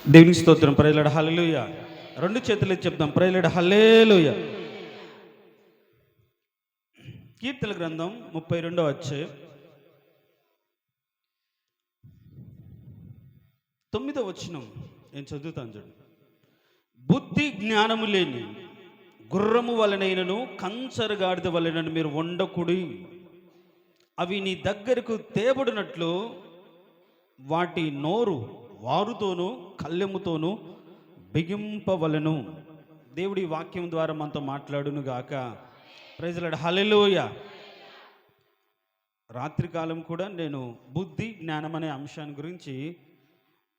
దేవునికి స్తోత్రం. ప్రైలడ హల్లెలూయ. రెండు చేతులు చెప్దాం. ప్రైలడ హల్లెలూయ. కీర్తన గ్రంథం 32వ అధ్యాయం 9వ వచనం నేను చదువుతాను చూడండి. బుద్ధి జ్ఞానము లేని గుర్రము వలనైనను కంచరగాడిద వలనను మీరు ఉండకుడి. అవి నీ దగ్గరకు తేబడినట్లు వాటి నోరు వారుతోనూ కళ్ళెముతోనూ బిగింపవలను. దేవుడి వాక్యం ద్వారా మనతో మాట్లాడును గాక. Praise Lord. హల్లెలూయ. రాత్రికాలం కూడా నేను బుద్ధి జ్ఞానం అనే అంశాన్ని గురించి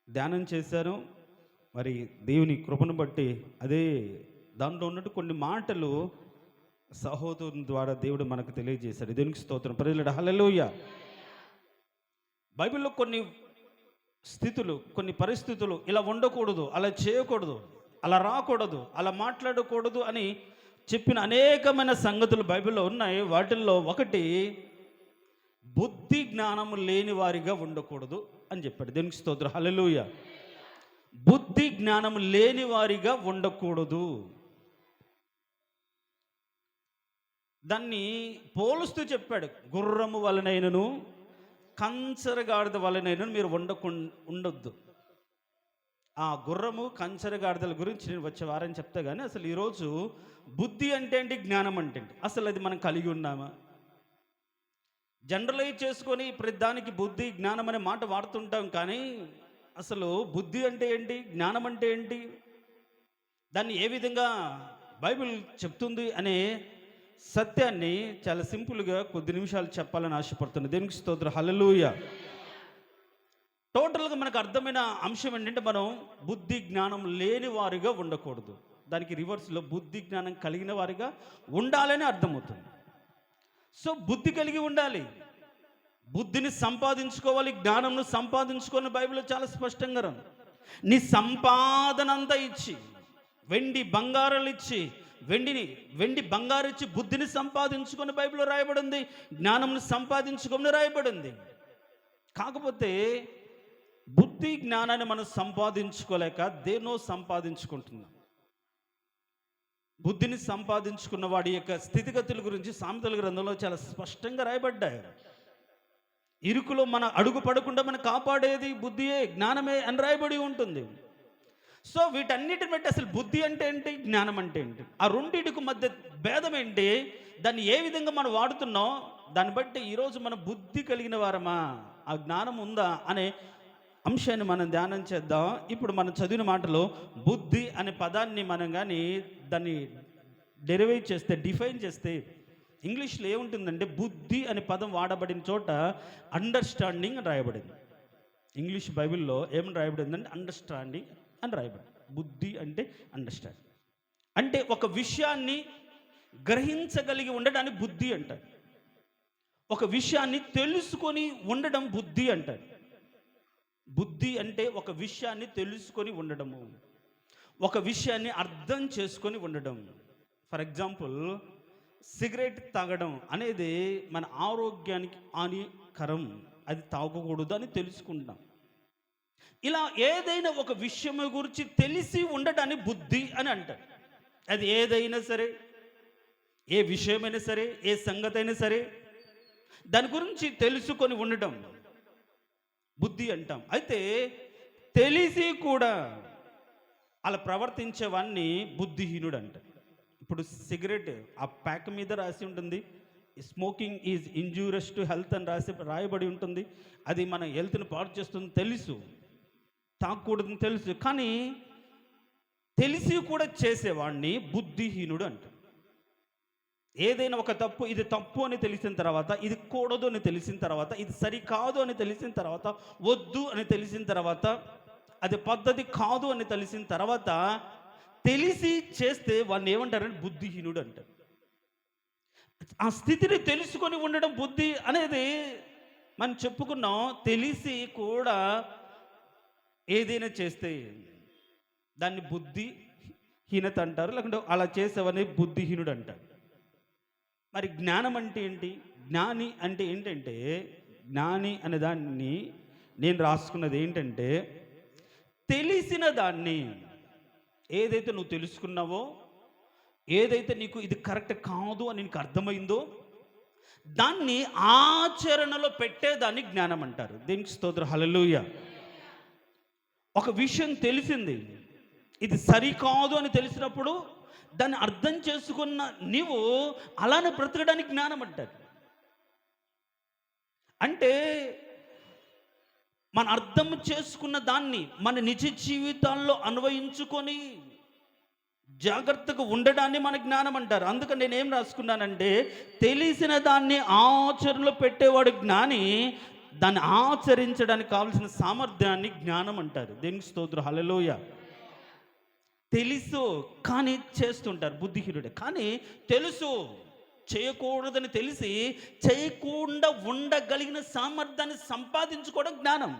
ధ్యానం చేశాను. మరి దేవుని కృపను బట్టి అదే దాంట్లో ఉన్నట్టు కొన్ని మాటలు సహోదరుని ద్వారా దేవుడు మనకు తెలియజేశాడు. దేవునికి స్తోత్రం. Praise Lord. హల్లెలూయ. బైబిల్లో కొన్ని స్థితులు, కొన్ని పరిస్థితులు ఇలా ఉండకూడదు, అలా చేయకూడదు, అలా రాకూడదు, అలా మాట్లాడకూడదు అని చెప్పిన అనేకమైన సంగతులు బైబిల్లో ఉన్నాయి. వాటిల్లో ఒకటి బుద్ధి జ్ఞానము లేని వారిగా ఉండకూడదు అని చెప్పాడు. దేవునికి స్తోత్రం. హల్లెలూయ. బుద్ధి జ్ఞానము లేని వారిగా ఉండకూడదు. దాన్ని పోలుస్తూ చెప్పాడు. గుర్రము వలనైనను కంచరగాడిద వలనైనను మీరు ఉండొద్దు. ఆ గుర్రము కంచరగాడిదల గురించి నేను వచ్చే వారం చెప్తా. కానీ అసలు ఈరోజు బుద్ధి అంటే ఏంటి, జ్ఞానం అంటే ఏంటి, అసలు అది మనం కలిగి ఉన్నామా? జనరలైజ్ చేసుకొని ప్రతి దానికి బుద్ధి జ్ఞానం అనే మాట వాడుతుంటాం. కానీ అసలు బుద్ధి అంటే ఏంటి, జ్ఞానం అంటే ఏంటి, దాన్ని ఏ విధంగా బైబిల్ చెప్తుంది అనే సత్యాన్ని చాలా సింపుల్గా కొద్ది నిమిషాలు చెప్పాలని ఆశపడుతున్నాను. దేవునికి స్తోత్రం. హల్లెలూయ. టోటల్గా మనకు అర్థమైన అంశం ఏంటంటే మనం బుద్ధి జ్ఞానం లేని వారిగా ఉండకూడదు. దానికి రివర్స్లో బుద్ధి జ్ఞానం కలిగిన వారిగా ఉండాలని అర్థమవుతుంది. సో బుద్ధి కలిగి ఉండాలి, బుద్ధిని సంపాదించుకోవాలి, జ్ఞానంను సంపాదించుకొని బైబిల్లో చాలా స్పష్టంగా రండి. నీ సంపాదన అంతా ఇచ్చి, వెండి బంగారాలు ఇచ్చి, వెండి బంగారు ఇచ్చి బుద్ధిని సంపాదించుకొని బైబిల్లో రాయబడింది, జ్ఞానంను సంపాదించుకొని రాయబడింది. కాకపోతే బుద్ధి జ్ఞానాన్ని మనం సంపాదించుకోలేక దేన్నో సంపాదించుకుంటున్నాం. బుద్ధిని సంపాదించుకున్న వాడి యొక్క స్థితిగతుల గురించి సామెతల గ్రంథంలో చాలా స్పష్టంగా రాయబడ్డాయి. ఇరుకులో మన అడుగు పడకుండా మనం కాపాడేది బుద్ధియే, జ్ఞానమే అని రాయబడి ఉంటుంది. సో వీటన్నిటిని బట్టి అసలు బుద్ధి అంటే ఏంటి, జ్ఞానం అంటే ఏంటి, ఆ రెండింటికి మధ్య భేదం ఏంటి, దాన్ని ఏ విధంగా మనం వాడుతున్నాం, దాన్ని బట్టి ఈరోజు మన బుద్ధి కలిగిన వారమా, ఆ జ్ఞానం ఉందా అనే అంశాన్ని మనం ధ్యానం చేద్దాం. ఇప్పుడు మనం చదివిన మాటలో బుద్ధి అనే పదాన్ని మనం కానీ దాన్ని డెరివేట్ చేస్తే, డిఫైన్ చేస్తే ఇంగ్లీష్లో ఏముంటుందంటే బుద్ధి అనే పదం వాడబడిన చోట అండర్స్టాండింగ్ అని రాయబడింది. ఇంగ్లీష్ బైబిల్లో ఏమని రాయబడిందంటే అండర్స్టాండింగ్ అని రాయబడింది. బుద్ధి అంటే అండర్స్టాండింగ్ అంటే ఒక విషయాన్ని గ్రహించగలిగి ఉండడాన్ని బుద్ధి అంటారు. ఒక విషయాన్ని తెలుసుకొని ఉండడం బుద్ధి అంటారు. బుద్ధి అంటే ఒక విషయాన్ని తెలుసుకొని ఉండడము, ఒక విషయాన్ని అర్థం చేసుకొని ఉండడం. ఫర్ ఎగ్జాంపుల్, సిగరెట్ తాగడం అనేది మన ఆరోగ్యానికి హానికరం, అది తాగకూడదు అని తెలుసుకుంటాం. ఇలా ఏదైనా ఒక విషయం గురించి తెలిసి ఉండటాన్ని బుద్ధి అని అంటారు. అది ఏదైనా సరే, ఏ విషయమైనా సరే, ఏ సంగతి అయినా సరే, దాని గురించి తెలుసుకొని ఉండటం బుద్ధి అంటాం. అయితే తెలిసి కూడా అలా ప్రవర్తించేవాన్ని బుద్ధిహీనుడు అంటారు. ఇప్పుడు సిగరెట్ ఆ ప్యాక్ మీద రాసి ఉంటుంది, smoking is injurious to health అని రాయబడి ఉంటుంది. అది మన హెల్త్ని పాడు చేస్తుంది తెలుసు, తాగకూడదని తెలుసు, కానీ తెలిసి కూడా చేసేవాడిని బుద్ధిహీనుడు అంటారు. ఏదైనా ఒక తప్పు, ఇది తప్పు అని తెలిసిన తర్వాత, ఇది కూడదు అని తెలిసిన తర్వాత, ఇది సరికాదు అని తెలిసిన తర్వాత, వద్దు అని తెలిసిన తర్వాత, అది పద్ధతి కాదు అని తెలిసిన తర్వాత తెలిసి చేస్తే వాడిని ఏమంటారంటే బుద్ధిహీనుడు అంటారు. ఆ స్థితిని తెలుసుకొని ఉండడం బుద్ధి అనేది మనం చెప్పుకున్నాం. తెలిసి కూడా ఏదైనా చేస్తే దాన్ని బుద్ధిహీనత అంటారు, లేకుంటే అలా చేసేవని బుద్ధిహీనుడు అంటారు. మరి జ్ఞానం అంటే ఏంటి, జ్ఞాని అంటే ఏంటంటే, జ్ఞాని అనే దాన్ని నేను రాసుకున్నది ఏంటంటే తెలిసిన దాన్ని, ఏదైతే నువ్వు తెలుసుకున్నావో, ఏదైతే నీకు ఇది కరెక్ట్ కాదు అని నీకు అర్థమైందో, దాన్ని ఆచరణలో పెట్టేదాన్ని జ్ఞానం అంటారు. దీనికి స్తోత్రం, హల్లెలూయా. ఒక విషయం తెలిసింది, ఇది సరికాదు అని తెలిసినప్పుడు దాన్ని అర్థం చేసుకున్న నీవు అలానే బ్రతకడానికి జ్ఞానం అంటారు. అంటే మన అర్థం చేసుకున్న దాన్ని మన నిజ జీవితాల్లో అన్వయించుకొని జాగ్రత్తగా ఉండడాన్ని మన జ్ఞానం అంటారు. అందుకని నేనేం రాసుకున్నానంటే, తెలిసిన దాన్ని ఆచరణలో పెట్టేవాడు జ్ఞాని, దాన్ని ఆచరించడానికి కావలసిన సామర్థ్యాన్ని జ్ఞానం అంటారు. దేనికి స్తోత్రం, హల్లెలూయా. తెలుసు కానీ చేస్తుంటారు బుద్ధిహీనుడే. కానీ తెలుసు చేయకూడదని తెలిసి చేయకుండా ఉండగలిగిన సామర్థ్యాన్ని సంపాదించుకోవడం జ్ఞానం.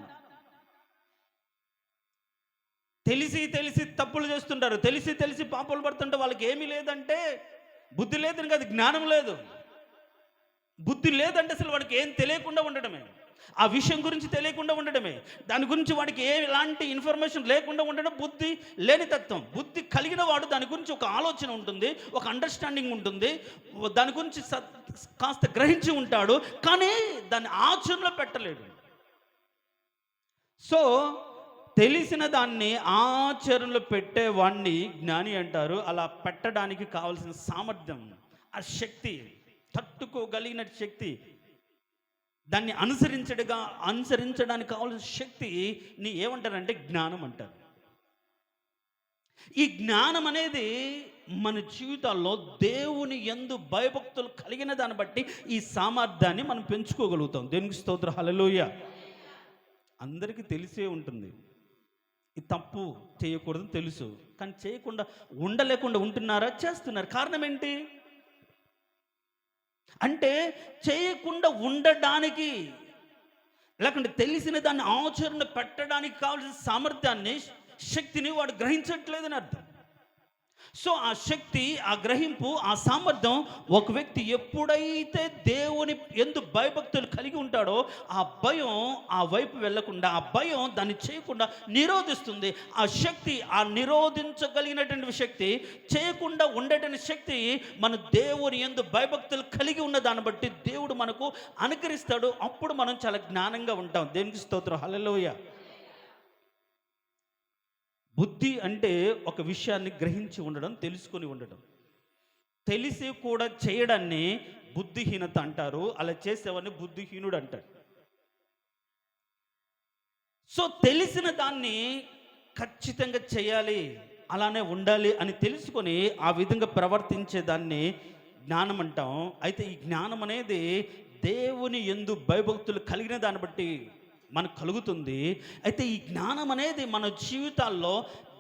తెలిసి తెలిసి తప్పులు చేస్తుంటారు, తెలిసి తెలిసి పాపాలు పడుతుంటే వాళ్ళకి ఏమీ లేదంటే బుద్ధి లేదని కాదు, జ్ఞానం లేదు. బుద్ధి లేదంటే అసలు వాడికి ఏం తెలియకుండా ఉండడమే, ఆ విషయం గురించి తెలియకుండా ఉండడమే, దాని గురించి వాడికి ఎలాంటి ఇన్ఫర్మేషన్ లేకుండా ఉండడం బుద్ధి లేని తత్వం. బుద్ధి కలిగిన వాడు దాని గురించి ఒక ఆలోచన ఉంటుంది, ఒక అండర్స్టాండింగ్ ఉంటుంది, దాని గురించి కాస్త గ్రహించి ఉంటాడు, కానీ దాన్ని ఆచరణలో పెట్టలేడు. సో తెలిసిన దాన్ని ఆచరణలో పెట్టేవాడిని జ్ఞాని అంటారు. అలా పెట్టడానికి కావలసిన సామర్థ్యం, ఆ శక్తి, తట్టుకోగలిగిన శక్తి, దాన్ని అనుసరించడానికి కావాల్సిన శక్తిని ఏమంటారంటే జ్ఞానం అంటారు. ఈ జ్ఞానం అనేది మన జీవితాల్లో దేవుని యందు భయభక్తులు కలిగిన దాన్ని బట్టి ఈ సామర్థ్యాన్ని మనం పెంచుకోగలుగుతాం. దేవునికి స్తోత్రం, హల్లెలూయా. అందరికీ తెలిసే ఉంటుంది, ఈ తప్పు చేయకూడదని తెలుసు, కానీ చేయకుండా ఉండలేకుండా ఉంటున్నారా? చేస్తున్నారు. కారణం ఏంటి అంటే, చేయకుండా ఉండడానికి లేకుంటే తెలిసిన దాన్ని ఆచరణ పెట్టడానికి కావాల్సిన సామర్థ్యాన్ని, శక్తిని వాడు గ్రహించట్లేదని అర్థం. సో ఆ శక్తి, ఆ గ్రహింపు, ఆ సామర్థ్యం ఒక వ్యక్తి ఎప్పుడైతే దేవుని యందు భయభక్తులు కలిగి ఉంటాడో, ఆ భయం ఆ వైపు వెళ్లకుండా, ఆ భయం దాన్ని చేయకుండా నిరోధిస్తుంది. ఆ శక్తి, ఆ నిరోధించగలిగినటువంటి శక్తి, చేయకుండా ఉండేటువంటి శక్తి మన దేవుని యందు భయభక్తులు కలిగి ఉన్న దాన్ని బట్టి దేవుడు మనకు అనుకరిస్తాడు. అప్పుడు మనం చాలా జ్ఞానంగా ఉంటాం. దేవునికి స్తోత్రం, హల్లెలూయా. బుద్ధి అంటే ఒక విషయాన్ని గ్రహించి ఉండడం, తెలుసుకొని ఉండడం. తెలిసి కూడా చేయడాన్ని బుద్ధిహీనత అంటారు. అలా చేసేవాడిని బుద్ధిహీనుడు అంటారు. సో తెలిసిన దాన్ని ఖచ్చితంగా చేయాలి, అలానే ఉండాలి అని తెలుసుకొని ఆ విధంగా ప్రవర్తించేదాన్ని జ్ఞానం అంటాం. అయితే ఈ జ్ఞానం అనేది దేవుని యందు భయభక్తులు కలిగిన దాన్ని బట్టి మనకు కలుగుతుంది. అయితే ఈ జ్ఞానం అనేది మన జీవితాల్లో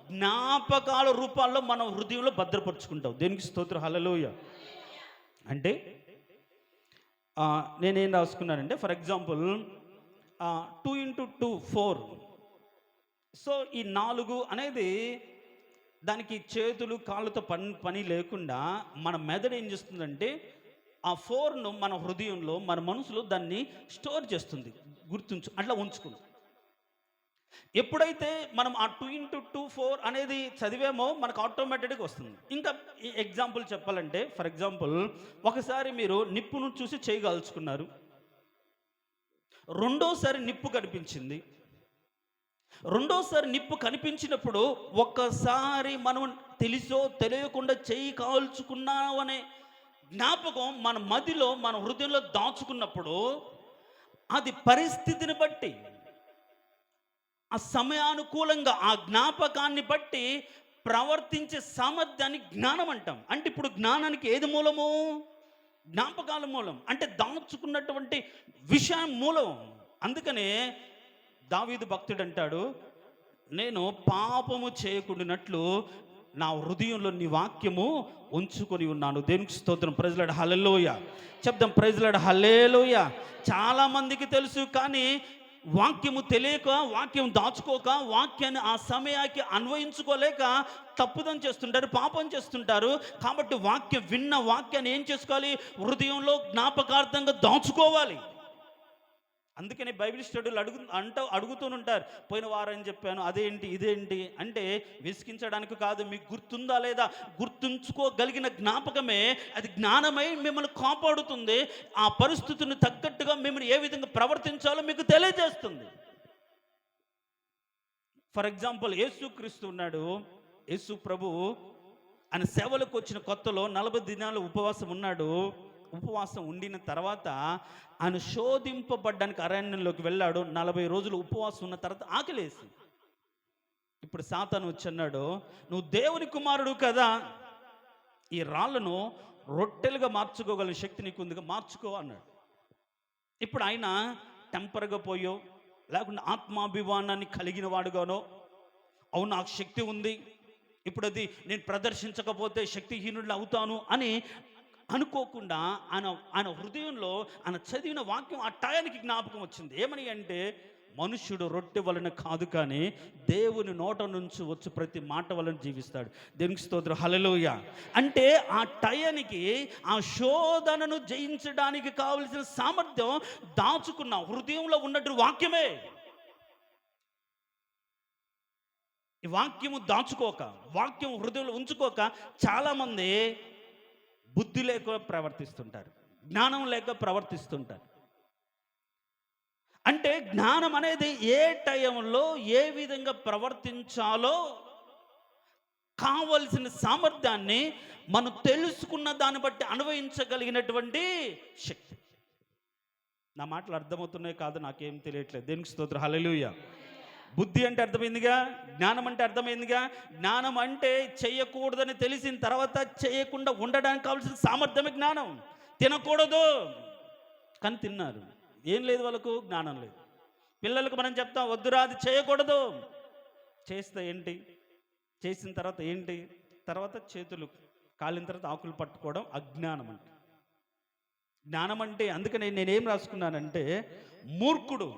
జ్ఞాపకాల రూపాల్లో మనం హృదయంలో భద్రపరుచుకుంటాం. దేనికి స్తోత్రం, హల్లెలూయా. అంటే నేనేం రాసుకున్నానంటే, ఫర్ ఎగ్జాంపుల్ 2 × 2 4. సో ఈ 4 అనేది దానికి చేతులు కాళ్ళతో పని లేకుండా మన మెదడు ఏం చేస్తుందంటే, ఆ 4ను మన హృదయంలో, మన మనసులో దాన్ని స్టోర్ చేస్తుంది, అట్లా ఉంచుకుంది. ఎప్పుడైతే మనం ఆ 2 × 2 4 అనేది చదివేమో మనకు ఆటోమేటిక్గా వస్తుంది. ఇంకా ఎగ్జాంపుల్ చెప్పాలంటే, ఫర్ ఎగ్జాంపుల్ ఒకసారి మీరు నిప్పును చూసి చేయగలుచుకున్నారు, రెండోసారి నిప్పు కనిపించింది. రెండోసారి నిప్పు కనిపించినప్పుడు ఒక్కసారి మనం తెలిసో తెలియకుండా చేయి కాల్చుకున్నామనే జ్ఞాపకం మన మదిలో, మన హృదయంలో దాచుకున్నప్పుడు, అది పరిస్థితిని బట్టి, ఆ సమయానుకూలంగా, ఆ జ్ఞాపకాన్ని బట్టి ప్రవర్తించే సామర్థ్యాన్ని జ్ఞానం అంటాం. అంటే ఇప్పుడు జ్ఞానానికి ఏది మూలము? జ్ఞాపకాల మూలం. అంటే దాచుకున్నటువంటి విషయం మూలం. అందుకనే దావీదు భక్తుడు అంటాడు, నేను పాపము చేయకుండానట్లు నా హృదయంలో నీ వాక్యము ఉంచుకొని ఉన్నాను. దేవునికి స్తోత్రం, ప్రైజ్ లార్డ్, హల్లెలూయా. చెప్దాం, ప్రైజ్ లార్డ్, హల్లెలూయా. చాలా మందికి తెలుసు, కానీ వాక్యము తెలియక, వాక్యం దాచుకోక, వాక్యాన్ని ఆ సమయానికి అన్వయించుకోలేక తప్పుదం చేస్తుంటారు, పాపం చేస్తుంటారు. కాబట్టి విన్న వాక్యాన్ని ఏం చేసుకోవాలి? హృదయంలో జ్ఞాపకార్థంగా దాచుకోవాలి. అందుకని బైబిల్ స్టడీలు అడుగుతూనుంటారు. పోయిన వారం చెప్పాను, అదేంటి ఇదేంటి అంటే విసిగించడానికి కాదు. మీకు గుర్తుందా లేదా? గుర్తుంచుకోగలిగిన జ్ఞాపకమే అది జ్ఞానమై మిమ్మల్ని కాపాడుతుంది. ఆ పరిస్థితిని తగ్గట్టుగా మిమ్మల్ని ఏ విధంగా ప్రవర్తించాలో మీకు తెలియజేస్తుంది. ఫర్ ఎగ్జాంపుల్, యేసుక్రీస్తు ఉన్నాడు. యేసు ప్రభు ఆయన సేవలకు వచ్చిన కొత్తలో 40 దినాలు ఉపవాసం ఉన్నాడు. ఉపవాసం ఉండిన తర్వాత ఆయన శోధింపబడ్డానికి అరణ్యంలోకి వెళ్ళాడు. 40 రోజులు ఉపవాసం ఉన్న తర్వాత ఆకలేసి, ఇప్పుడు సాతాను వచ్చి అన్నాడు, నువ్వు దేవుని కుమారుడు కదా, ఈ రాళ్ళను రొట్టెలుగా మార్చుకోగల శక్తి నీకు ఉందిగా, మార్చుకో అన్నాడు. ఇప్పుడు ఆయన టెంపర్గా పోయో లేకుంటే ఆత్మాభిమానాన్ని కలిగిన వాడుగానో, అవును నాకు శక్తి ఉంది, ఇప్పుడు అది నేను ప్రదర్శించకపోతే శక్తిహీనుడు అవుతాను అని అనుకోకుండా ఆయన హృదయంలో ఆయన చదివిన వాక్యం ఆ టయానికి జ్ఞాపకం వచ్చింది. ఏమని అంటే, మనుష్యుడు రొట్టె వలన కాదు కానీ దేవుని నోట నుంచి వచ్చి ప్రతి మాట వలన జీవిస్తాడు. దేవునికి స్తోత్రం, హల్లెలూయా. అంటే ఆ టయానికి ఆ శోధనను జయించడానికి కావలసిన సామర్థ్యం దాచుకున్న హృదయంలో ఉన్నట్టు వాక్యమే. ఈ వాక్యము దాచుకోక, వాక్యం హృదయంలో ఉంచుకోక చాలామంది బుద్ధి లేక ప్రవర్తిస్తుంటారు, జ్ఞానం లేక ప్రవర్తిస్తుంటారు. అంటే జ్ఞానం అనేది ఏ టైంలో ఏ విధంగా ప్రవర్తించాలో కావలసిన సామర్థ్యాన్ని మనం తెలుసుకున్న దాన్ని బట్టి అన్వయించగలిగినటువంటి శక్తి. నా మాటలు అర్థమవుతున్నాయి కాదు, నాకేం తెలియట్లేదు. దేనికి స్తోత్రం, హల్లెలూయా. బుద్ధి అంటే అర్థమైందిగా, జ్ఞానం అంటే అర్థమైందిగా. జ్ఞానం అంటే చేయకూడదని తెలిసిన తర్వాత చేయకుండా ఉండడానికి కావాల్సిన సామర్థ్యమే జ్ఞానం. తినకూడదు కానీ తిన్నారు, ఏం లేదు వాళ్ళకు, జ్ఞానం లేదు. పిల్లలకు మనం చెప్తాం, వద్దురా అది చేయకూడదు, చేస్తే ఏంటి, చేసిన తర్వాత ఏంటి, తర్వాత చేతులు కాలిన తర్వాత ఆకులు పట్టుకోవడం అజ్ఞానం అంటే. జ్ఞానం అంటే, అందుకని నేనేం రాసుకున్నానంటే, మూర్ఖుడు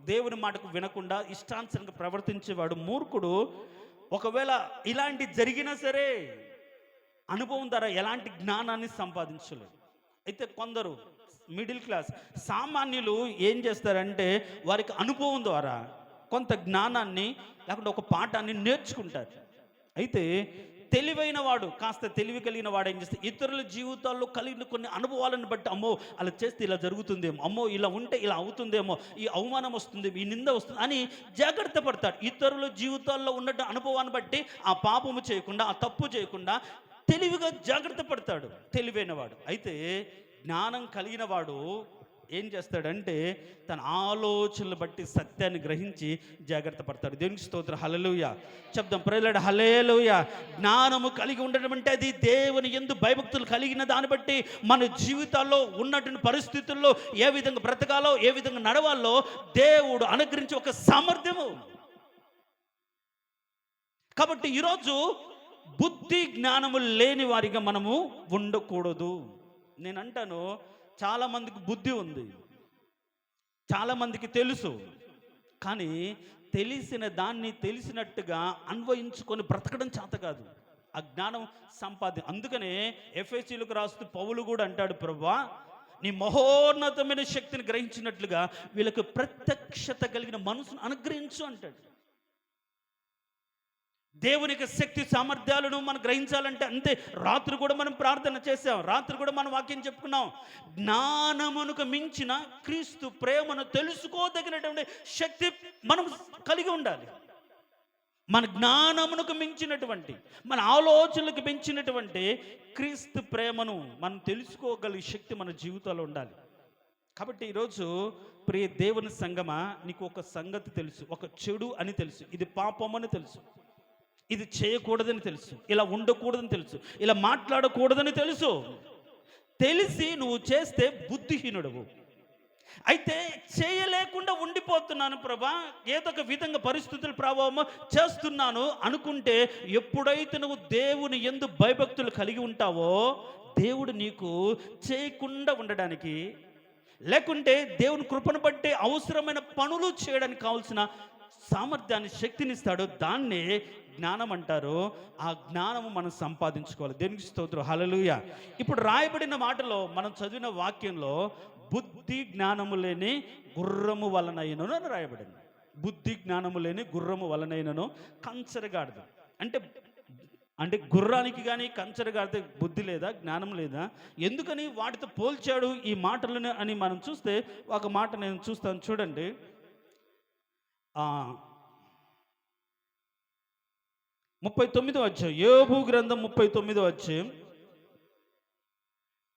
దేవుని మాటకు వినకుండా ఇష్టానుసారంగా ప్రవర్తించేవాడు మూర్ఖుడు. ఒకవేళ ఇలాంటి జరిగినా సరే అనుభవం ద్వారా ఎలాంటి జ్ఞానాన్ని సంపాదించలేదు. అయితే కొందరు మిడిల్ క్లాస్ సామాన్యులు ఏం చేస్తారంటే, వారికి అనుభవం ద్వారా కొంత జ్ఞానాన్ని లేకుంటే ఒక పాఠాన్ని నేర్చుకుంటారు. అయితే తెలివైన వాడు, కాస్త తెలివి కలిగిన వాడు ఏం చేస్తే, ఇతరుల జీవితాల్లో కలిగిన కొన్ని అనుభవాలను బట్టి, అమ్మో అలా చేస్తే ఇలా జరుగుతుందేమో, అమ్మో ఇలా ఉంటే ఇలా అవుతుందేమో, ఈ అవమానం వస్తుంది, ఈ నింద వస్తుంది అని జాగ్రత్త పడతాడు. ఇతరుల జీవితాల్లో ఉన్న అనుభవాన్ని బట్టి ఆ పాపము చేయకుండా, ఆ తప్పు చేయకుండా తెలివిగా జాగ్రత్త పడతాడు తెలివైన వాడు. అయితే జ్ఞానం కలిగిన వాడు ఏం చేస్తాడంటే, తన ఆలోచనలు బట్టి సత్యాన్ని గ్రహించి జాగ్రత్త పడతాడు. దేవునికి స్తోత్రం, హల్లెలూయా. చెప్దాం, ప్రైజ్లార్డ్, హల్లెలూయా. జ్ఞానము కలిగి ఉండడం అంటే అది దేవుని యందు భయభక్తులు కలిగిన దాన్ని బట్టి మన జీవితాల్లో ఉన్నటువంటి పరిస్థితుల్లో ఏ విధంగా బ్రతకాలో, ఏ విధంగా నడవాలో దేవుడు అనుగ్రహించి ఒక సామర్థ్యము. కాబట్టి ఈరోజు బుద్ధి జ్ఞానము లేని వారిగా మనము ఉండకూడదు. నేను అంటాను, చాలామందికి బుద్ధి ఉంది, చాలామందికి తెలుసు, కానీ తెలిసిన దాన్ని తెలిసినట్టుగా అన్వయించుకొని బ్రతకడం చేత కాదు. ఆ జ్ఞానం అందుకనే ఎఫెసీయులకు రాస్తూ పౌలు కూడా అంటాడు, ప్రభువా నీ మహోన్నతమైన శక్తిని గ్రహించినట్లుగా వీళ్ళకి ప్రత్యక్షత కలిగిన మనసును అనుగ్రహించు అంటాడు. దేవునికి శక్తి సామర్థ్యాలను మనం గ్రహించాలంటే అంతే. రాత్రి కూడా మనం ప్రార్థన చేసాం, రాత్రి కూడా మనం వాక్యం చెప్పుకున్నాం. జ్ఞానమునకు మించిన క్రీస్తు ప్రేమను తెలుసుకోదగినటువంటి శక్తి మనం కలిగి ఉండాలి. మన జ్ఞానమునకు మించినటువంటి, మన ఆలోచనలకు మించినటువంటి క్రీస్తు ప్రేమను మనం తెలుసుకోగలిగే శక్తి మన జీవితంలో ఉండాలి. కాబట్టి ఈరోజు ప్రియ దేవుని సంగమా, నీకు ఒక సంగతి తెలుసు, ఒక చెడు అని తెలుసు, ఇది పాపం అని తెలుసు, ఇది చేయకూడదని తెలుసు, ఇలా ఉండకూడదని తెలుసు, ఇలా మాట్లాడకూడదని తెలుసు. తెలిసి నువ్వు చేస్తే బుద్ధిహీనుడవు. అయితే చేయలేకుండా ఉండిపోతున్నాను ప్రభా, ఏదో ఒక విధంగా పరిస్థితుల ప్రభావమో చేస్తున్నాను అనుకుంటే, ఎప్పుడైతే నువ్వు దేవుని యందు భయభక్తులు కలిగి ఉంటావో దేవుడు నీకు చేయకుండా ఉండడానికి, లేకుంటే దేవుని కృపను బట్టి అవసరమైన పనులు చేయడానికి కావాల్సిన సామర్థ్యాన్ని, శక్తినిస్తాడు. దాన్నే జ్ఞానం అంటారు. ఆ జ్ఞానము మనం సంపాదించుకోవాలి. దేవునికి స్తోత్రం, హల్లెలూయా. ఇప్పుడు రాయబడిన మాటలో మనం చదివిన వాక్యంలో బుద్ధి జ్ఞానము లేని గుర్రము వలనైనను అని రాయబడింది. బుద్ధి జ్ఞానము లేని గుర్రము వలనైనను కంచరగాడిద. అంటే అంటే గుర్రానికి కానీ కంచరగాడితే బుద్ధి లేదా, జ్ఞానం లేదా? ఎందుకని వాటితో పోల్చాడు ఈ మాటలను అని మనం చూస్తే ఒక మాట నేను చూస్తాను, చూడండి. 39వ అధ్యాయం, యోబు గ్రంథం 39వ అధ్యాయం,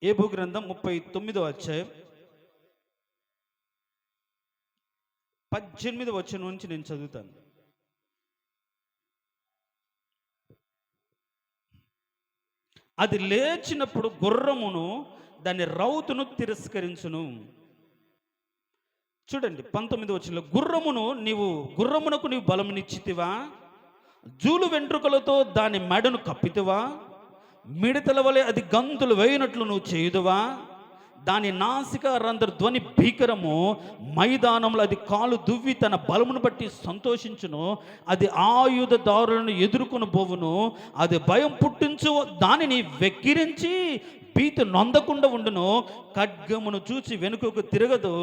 యోబు గ్రంథం 39వ అధ్యాయం 18వ వచనం నుంచి నేను చదువుతాను. అది లేచినప్పుడు గుర్రమును దాని రౌతును తిరస్కరించును. చూడండి 19వ వచనంలో, గుర్రమునకు నీవు బలమునిచ్చితివా, జూలు వెంట్రుకలతో దాని మెడను కప్పితివా, మిడతల వలె అది గంతులు వేయినట్లు నువ్వు చేయుదువా, దాని నాసిక రంధ్ర ధ్వని భీకరము, మైదానంలో అది కాలు దువ్వి తన బలమును బట్టి సంతోషించును, అది ఆయుధదారులను ఎదుర్కొని పోవును, అది భయం పుట్టించు దానిని వెక్కిరించి భీతి నొందకుండా ఉండును, ఖడ్గమును చూచి వెనుకకు తిరగదు,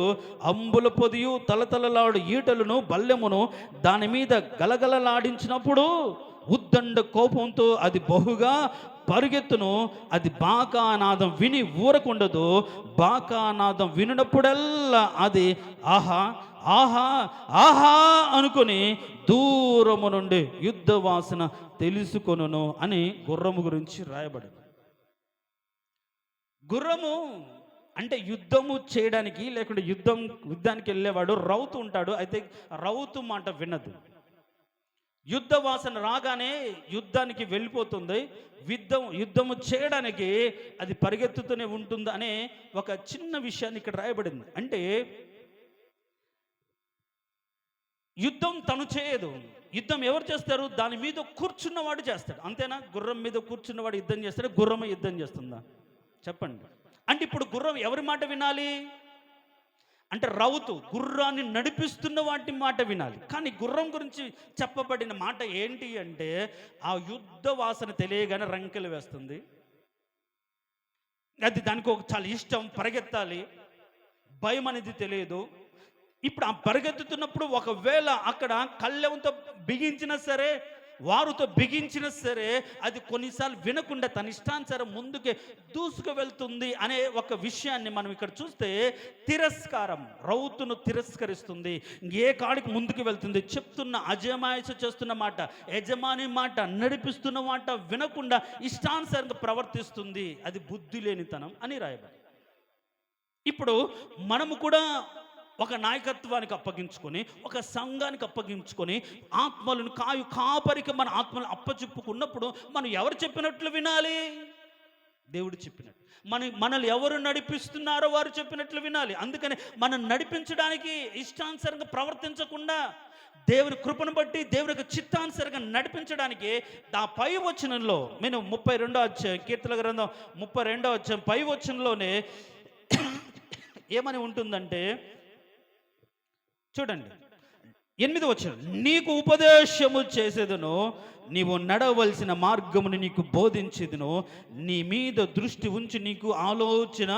అంబుల పొదియు తలతలలాడు ఈటలను బల్లెమును దాని మీద గలగలలాడించినప్పుడు ఉద్దండ కోపంతో అది బహుగా పరుగెత్తును, అది బాకానాదం విని ఊరకుండదు, బాకానాదం వినినప్పుడల్లా అది ఆహా ఆహా ఆహా అనుకొని దూరము నుండి యుద్ధ వాసన తెలుసుకొనును అని గుర్రము గురించి రాయబడింది. గుర్రము అంటే యుద్ధము చేయడానికి, లేకుంటే యుద్ధానికి వెళ్ళేవాడు రౌతు ఉంటాడు. అయితే రౌతు మాట వినదు. యుద్ధ వాసన రాగానే యుద్ధానికి వెళ్ళిపోతుంది. యుద్ధము చేయడానికి అది పరిగెత్తుతూనే ఉంటుంది అనే ఒక చిన్న విషయాన్ని ఇక్కడ రాయబడింది. అంటే యుద్ధం తను చేయదు, యుద్ధం ఎవరు చేస్తారు? దాని మీద కూర్చున్నవాడు చేస్తాడు. అంతేనా? గుర్రం మీద కూర్చున్నవాడు యుద్ధం చేస్తాడు, గుర్రం యుద్ధం చేస్తుందా? చెప్పండి. అంటే ఇప్పుడు గుర్రం ఎవరి మాట వినాలి అంటే రౌతు గుర్రాన్ని నడిపిస్తున్న వాటి మాట వినాలి. కానీ గుర్రం గురించి చెప్పబడిన మాట ఏంటి అంటే, ఆ యుద్ధ వాసన తెలియగానే రంకెలు వేస్తుంది. అది దానికి ఒక చాలా ఇష్టం, పరిగెత్తాలి, భయం అనేది తెలియదు. ఇప్పుడు ఆ పరిగెత్తుతున్నప్పుడు ఒకవేళ అక్కడ కళ్ళెంతో బిగించినా సరే, వారుతో బిగించినా సరే, అది కొన్నిసార్లు వినకుండా తన ఇష్టానుసారం ముందుకే దూసుకు వెళ్తుంది అనే ఒక విషయాన్ని మనం ఇక్కడ చూస్తే, తిరస్కారం, రౌతును తిరస్కరిస్తుంది. ఏ కాడికి ముందుకు వెళ్తుంది? చెప్తున్న అజమాయిష చేస్తున్న మాట, యజమాని మాట, నడిపిస్తున్న మాట వినకుండా ఇష్టానుసారంగా ప్రవర్తిస్తుంది. అది బుద్ధి లేనితనం అని రాయబడి. ఇప్పుడు మనము కూడా ఒక నాయకత్వానికి అప్పగించుకొని, ఒక సంఘానికి అప్పగించుకొని, ఆత్మలను కాపరికి మన ఆత్మలను అప్పచెప్పుకున్నప్పుడు మనం ఎవరు చెప్పినట్లు వినాలి? దేవుడు చెప్పినట్టు. మనల్ని ఎవరు నడిపిస్తున్నారో వారు చెప్పినట్లు వినాలి. అందుకని మనం నడిపించడానికి ఇష్టానుసారంగా ప్రవర్తించకుండా, దేవుని కృపను బట్టి దేవుని యొక్క చిత్తానుసారంగా నడిపించడానికి ఆ పై వచనంలో నేను 32వ అధ్యాయం, కీర్తన గ్రంథం 32వ అధ్యాయం పై వచనంలోనే ఏమని ఉంటుందంటే, చూడండి 8వ వచనం, నీకు ఉపదేశము చేసేదను, నీవు నడవలసిన మార్గమును నీకు బోధించేదను, నీ మీద దృష్టి ఉంచి నీకు ఆలోచన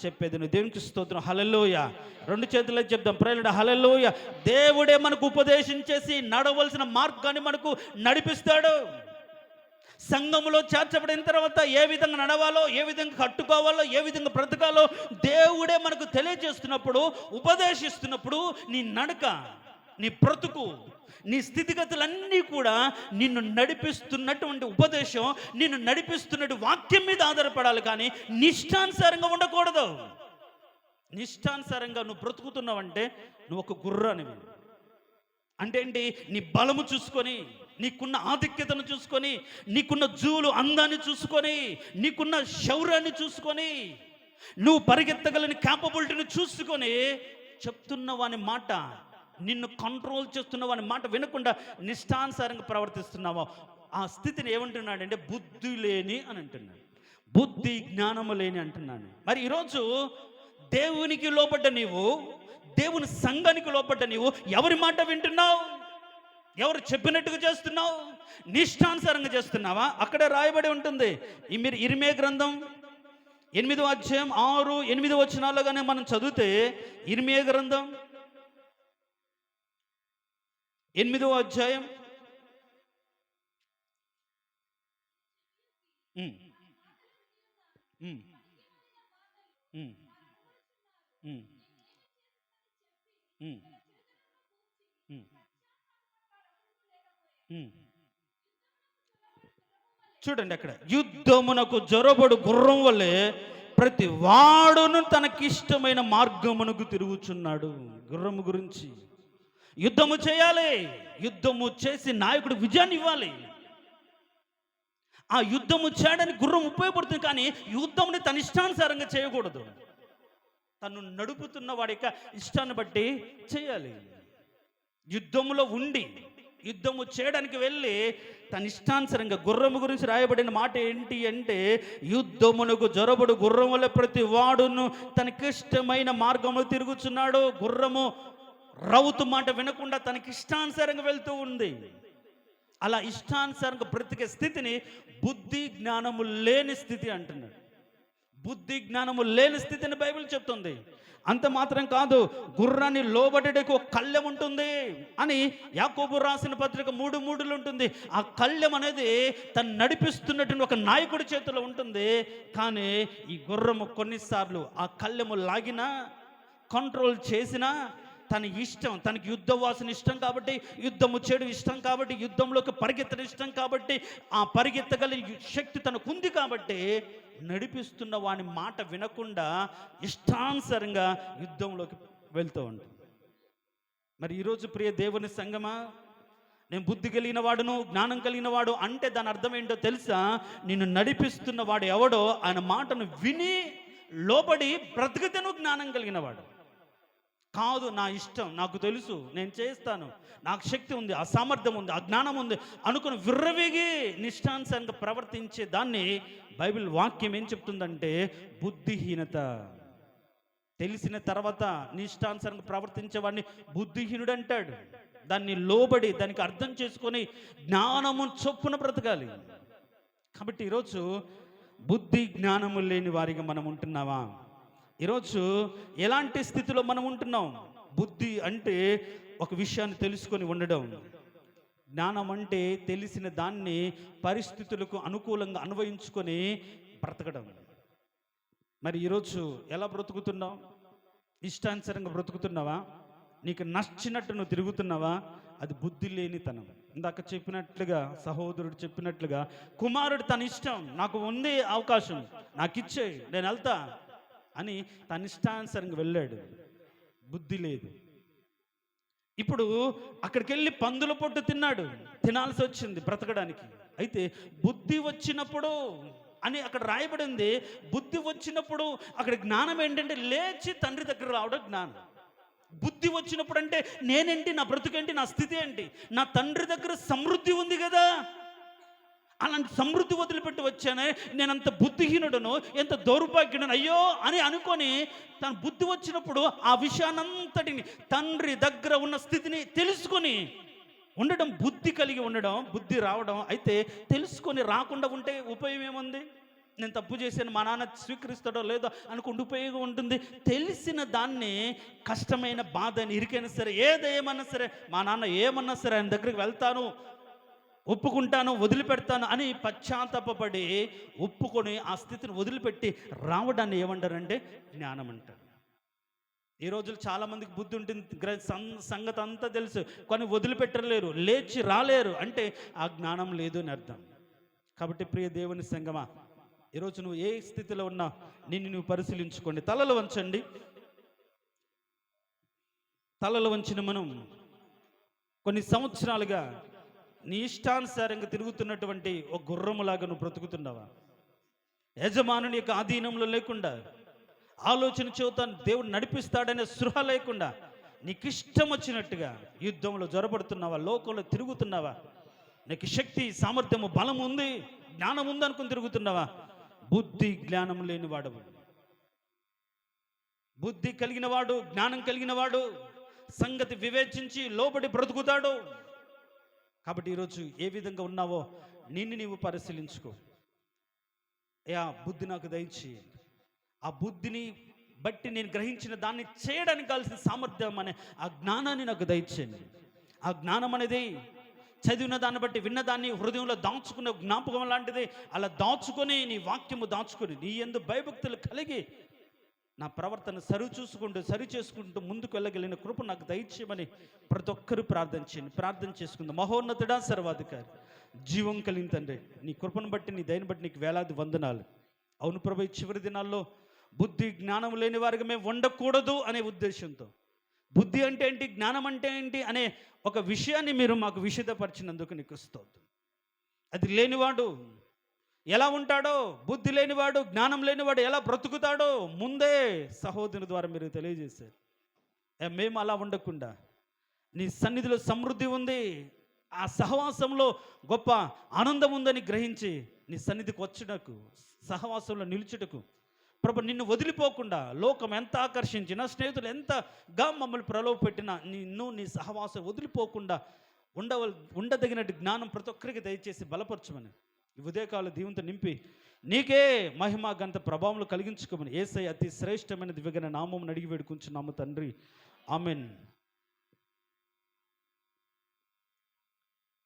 చెప్పేదను. దేవునికి స్తోత్రం. హల్లెలూయా. 2 చేతుల్లో చెప్దాం, ప్రేరణ హల్లెలూయా. దేవుడే మనకు ఉపదేశం చేసి నడవలసిన మార్గాన్ని మనకు నడిపిస్తాడు. సంఘములో చేర్చబడిన తర్వాత ఏ విధంగా నడవాలో, ఏ విధంగా కట్టుకోవాలో, ఏ విధంగా బ్రతకాలో దేవుడే మనకు తెలియజేస్తున్నప్పుడు, ఉపదేశిస్తున్నప్పుడు, నీ నడక, నీ బ్రతుకు, నీ స్థితిగతులన్నీ కూడా నిన్ను నడిపిస్తున్నటువంటి ఉపదేశం, నిన్ను నడిపిస్తున్నట్టు వాక్యం మీద ఆధారపడాలి. కానీ నిష్టానుసారంగా ఉండకూడదు. నిష్టానుసారంగా నువ్వు బ్రతుకుతున్నావంటే నువ్వు ఒక గుర్రానివి. అంటే ఏంటి? నీ బలము చూసుకొని, నీకున్న ఆధిక్యతను చూసుకొని, నీకున్న జూలు అందాన్ని చూసుకొని, నీకున్న శౌర్యాన్ని చూసుకొని, నువ్వు పరిగెత్తగలని క్యాపబిలిటీని చూసుకొని చెప్తున్న వాని మాట, నిన్ను కంట్రోల్ చేస్తున్న వాని మాట వినకుండా నిష్టానుసారంగా ప్రవర్తిస్తున్నావా, ఆ స్థితిని ఏమంటున్నాడంటే బుద్ధి లేని అని అంటున్నాడు. బుద్ధి జ్ఞానము లేని అంటున్నాను. మరి ఈరోజు దేవునికి లోపడ్డ నీవు, దేవుని సంఘానికి లోపడ్డ నీవు ఎవరి మాట వింటున్నావు? ఎవరు చెప్పినట్టుగా చేస్తున్నావు? నిష్టానుసారంగా చేస్తున్నావా? అక్కడే రాయబడి ఉంటుంది. మీరు ఇర్మియా గ్రంథం 8వ అధ్యాయం 6-8 వచనాలుగానే మనం చదివితే, ఇర్మియా గ్రంథం 8వ అధ్యాయం. ఉమ్, ఉమ్, ఉమ్, ఉమ్, ఉమ్, ఉమ్, ఉమ్. చూడండి అక్కడ, యుద్ధమునకు జొరబడు గుర్రం వల్లే ప్రతి వాడును తనకిష్టమైన మార్గమునకు తిరుగుచున్నాడు. గుర్రము గురించి యుద్ధము చేయాలి. యుద్ధము చేసి నాయకుడు విజయాన్ని ఇవ్వాలి. ఆ యుద్ధము చేయడానికి గుర్రం ఉపయోగపడుతుంది, కానీ యుద్ధముని తన ఇష్టానుసారంగా చేయకూడదు. తను నడుపుతున్న వాడి యొక్క ఇష్టాన్ని బట్టి చేయాలి. యుద్ధములో ఉండి యుద్ధము చేయడానికి వెళ్ళి తన ఇష్టానుసారంగా, గుర్రము గురించి రాయబడిన మాట ఏంటి అంటే, యుద్ధమునకు జొరబడు గుర్రం వల్ల ప్రతి వాడును తనకిష్టమైన మార్గంలో తిరుగుచున్నాడు. గుర్రము రౌతు మాట వినకుండా తనకిష్టానుసారంగా వెళ్తూ ఉంది. అలా ఇష్టానుసారంగా బ్రతికే స్థితిని బుద్ధి జ్ఞానము లేని స్థితి అంటున్నాడు. బుద్ధి జ్ఞానము లేని స్థితిని బైబిల్ చెప్తుంది. అంత మాత్రం కాదు, గుర్రాన్ని లోబడేకు ఒక కళ్ళెం ఉంటుంది అని యాకోబు రాసిన పత్రిక 3:3 ఉంటుంది. ఆ కళ్ళెం అనేది తను నడిపిస్తున్నటువంటి ఒక నాయకుడి చేతిలో ఉంటుంది. కానీ ఈ గుర్రము కొన్నిసార్లు ఆ కళ్ళెము లాగినా, కంట్రోల్ చేసినా, తన ఇష్టం, తనకి యుద్ధ వాసన ఇష్టం కాబట్టి, యుద్ధము చేయడం ఇష్టం కాబట్టి, యుద్ధంలోకి పరిగెత్తడం ఇష్టం కాబట్టి, ఆ పరిగెత్తగలిగే శక్తి తనకు ఉంది కాబట్టి, నడిపిస్తున్న వాని మాట వినకుండా ఇష్టానుసారంగా యుద్ధంలోకి వెళ్తూ ఉంటుంది. మరి ఈరోజు ప్రియ దేవుని సంగమా, నేను బుద్ధి కలిగిన వాడును, జ్ఞానం కలిగిన వాడు అంటే దాని అర్థం ఏంటో తెలుసా? నిన్ను నడిపిస్తున్న వాడు ఎవడో ఆయన మాటను విని లోబడి బ్రతికితేను జ్ఞానం కలిగిన వాడు. కాదు, నా ఇష్టం, నాకు తెలుసు, నేను చేస్తాను, నాకు శక్తి ఉంది, ఆ సామర్థ్యం ఉంది, ఆ జ్ఞానం ఉంది అనుకుని విర్రవీగి నిష్టానుసారంగా ప్రవర్తించే దాన్ని బైబిల్ వాక్యం ఏం చెప్తుందంటే బుద్ధిహీనత. తెలిసిన తర్వాత నిష్టానుసారంగా ప్రవర్తించేవాడిని బుద్ధిహీనుడు అంటాడు. దాన్ని లోబడి, దానికి అర్థం చేసుకొని జ్ఞానము చొప్పున బ్రతకాలి. కాబట్టి ఈరోజు బుద్ధి జ్ఞానము లేని వారిగా మనం ఉంటున్నావా? ఈరోజు ఎలాంటి స్థితిలో మనం ఉంటున్నాం? బుద్ధి అంటే ఒక విషయాన్ని తెలుసుకొని ఉండడం, జ్ఞానం అంటే తెలిసిన దాన్ని పరిస్థితులకు అనుకూలంగా అన్వయించుకొని బ్రతకడం. మరి ఈరోజు ఎలా బ్రతుకుతున్నావు? ఇష్టానుసారంగా బ్రతుకుతున్నావా? నీకు నచ్చినట్టు నువ్వు తిరుగుతున్నావా? అది బుద్ధి లేనితనం. ఇందాక చెప్పినట్లుగా, సహోదరుడు చెప్పినట్లుగా, కుమారుడు తన ఇష్టం, నాకు ఉంది అవకాశం, నాకు ఇచ్చే, నేను వెళ్తా అని తన ఇష్టానుసారంగా వెళ్ళాడు. బుద్ధి లేదు. ఇప్పుడు అక్కడికి వెళ్ళి పందుల పొట్టు తిన్నాడు, తినాల్సి వచ్చింది బ్రతకడానికి. అయితే బుద్ధి వచ్చినప్పుడు అని అక్కడ రాయబడింది. బుద్ధి వచ్చినప్పుడు అక్కడ జ్ఞానం ఏంటంటే లేచి తండ్రి దగ్గర రావడం జ్ఞానం. బుద్ధి వచ్చినప్పుడు అంటే నేనేంటి, నా బ్రతుకేంటి, నా స్థితి ఏంటి, నా తండ్రి దగ్గర సమృద్ధి ఉంది కదా, అలాంటి సమృద్ధి వదిలిపెట్టి వచ్చానే, నేనంత బుద్ధిహీనుడను, ఎంత దౌర్భాగ్యుడను, అయ్యో అని అనుకొని తన బుద్ధి వచ్చినప్పుడు ఆ విషయాన్నంతటిని, తండ్రి దగ్గర ఉన్న స్థితిని తెలుసుకొని ఉండడం, బుద్ధి కలిగి ఉండడం, బుద్ధి రావడం. అయితే తెలుసుకొని రాకుండా ఉంటే ఉపయోగం ఏముంది? నేను తప్పు చేశాను, మా నాన్న స్వీకరిస్తాడో లేదో అనుకుంటూ ఉపయోగం ఉంటుంది. తెలిసిన దాన్ని కష్టమైన బాధని, ఇరికైనా సరే, ఏదేమన్నా సరే, మా నాన్న ఏమన్నా సరే ఆయన దగ్గరికి వెళ్తాను, ఒప్పుకుంటాను, వదిలిపెడతాను అని పశ్చాత్తాపడి ఒప్పుకొని ఆ స్థితిని వదిలిపెట్టి రావడాన్ని ఏమంటారంటే జ్ఞానం అంటారు. ఈ రోజులు చాలామందికి బుద్ధి ఉంటుంది, సంగతి అంతా తెలుసు, కానీ వదిలిపెట్టలేరు, లేచి రాలేరు అంటే ఆ జ్ఞానం లేదు అని అర్థం. కాబట్టి ప్రియ దేవుని సంగమా, ఈరోజు నువ్వు ఏ స్థితిలో ఉన్నా నిన్ను నువ్వు పరిశీలించుకోండి. తలలు వంచండి. తలలు వంచిన మనం కొన్ని సంవత్సరాలుగా నీ ఇష్టానుసారంగా తిరుగుతున్నటువంటి ఒక గుర్రములాగా నువ్వు బ్రతుకుతున్నావా? యజమానుని యొక్క ఆధీనంలో లేకుండా, ఆలోచన చెబుతాను దేవుడు నడిపిస్తాడనే సృహ లేకుండా, నీకు ఇష్టం వచ్చినట్టుగా యుద్ధంలో జొరబడుతున్నావా? లోకంలో తిరుగుతున్నావా? నీకు శక్తి, సామర్థ్యము, బలం ఉంది, జ్ఞానం ఉంది అనుకుని తిరుగుతున్నావా? బుద్ధి జ్ఞానం లేని వాడు. బుద్ధి కలిగిన వాడు, జ్ఞానం కలిగిన వాడు సంగతి వివేచించి లోబడి బ్రతుకుతాడు. కాబట్టి ఈరోజు ఏ విధంగా ఉన్నావో నిన్ను నీవు పరిశీలించుకో. బుద్ధి నాకు దయచేయండి. ఆ బుద్ధిని బట్టి నేను గ్రహించిన దాన్ని చేయడానికి కావాల్సిన సామర్థ్యం అనే ఆ జ్ఞానాన్ని నాకు దయచేయండి. ఆ జ్ఞానం అనేది చదివిన దాన్ని బట్టి విన్నదాన్ని హృదయంలో దాచుకునే జ్ఞాపకం లాంటిది. అలా దాచుకొని నీ వాక్యము దాచుకొని నీ యందు భయభక్తులు కలిగి నా ప్రవర్తన సరి చేసుకుంటూ ముందుకు వెళ్ళగలిగిన కృప నాకు దయచేయమని ప్రతి ఒక్కరూ ప్రార్థన చేయండి. ప్రార్థన చేసుకుందాం. మహోన్నతుడా, సర్వాధికారి, జీవం కలిగిన తండ్రి, నీ కృపను బట్టి నీ దయని బట్టి నీకు వేలాది వందనాలు. అవును ప్రభు, ఈ చివరి దినాల్లో బుద్ధి జ్ఞానం లేని వారికి మేము ఉండకూడదు అనే ఉద్దేశంతో, బుద్ధి అంటే ఏంటి, జ్ఞానం అంటే ఏంటి అనే ఒక విషయాన్ని మీరు మాకు విషదపరిచినందుకు నీకు స్తోత్రం. అది లేనివాడు ఎలా ఉంటాడో, బుద్ధి లేనివాడు, జ్ఞానం లేనివాడు ఎలా బ్రతుకుతాడో ముందే సహోదరుని ద్వారా మీరు తెలియజేశారు. మేము అలా ఉండకుండా నీ సన్నిధిలో సమృద్ధి ఉంది, ఆ సహవాసంలో గొప్ప ఆనందం ఉందని గ్రహించి నీ సన్నిధికి వచ్చుటకు, సహవాసంలో నిలుచుటకు ప్రభు, నిన్ను వదిలిపోకుండా లోకం ఎంత ఆకర్షించినా, స్నేహితులు ఎంతగా మమ్మల్ని ప్రలోభపెట్టినా నీ సహవాసం వదిలిపోకుండా ఉండదగినట్టు జ్ఞానం ప్రతి ఒక్కరికి దయచేసి బలపరచమని ఈ ఉదయకాల దీవంతో నింపి నీకే మహిమ గంత ప్రభావం కలిగించుకోమని యేసయ్య అతి శ్రేష్టమైన దివ్యగణ నామం అడిగి వేడుకుంటున్నాము తండ్రి. ఆమెన్.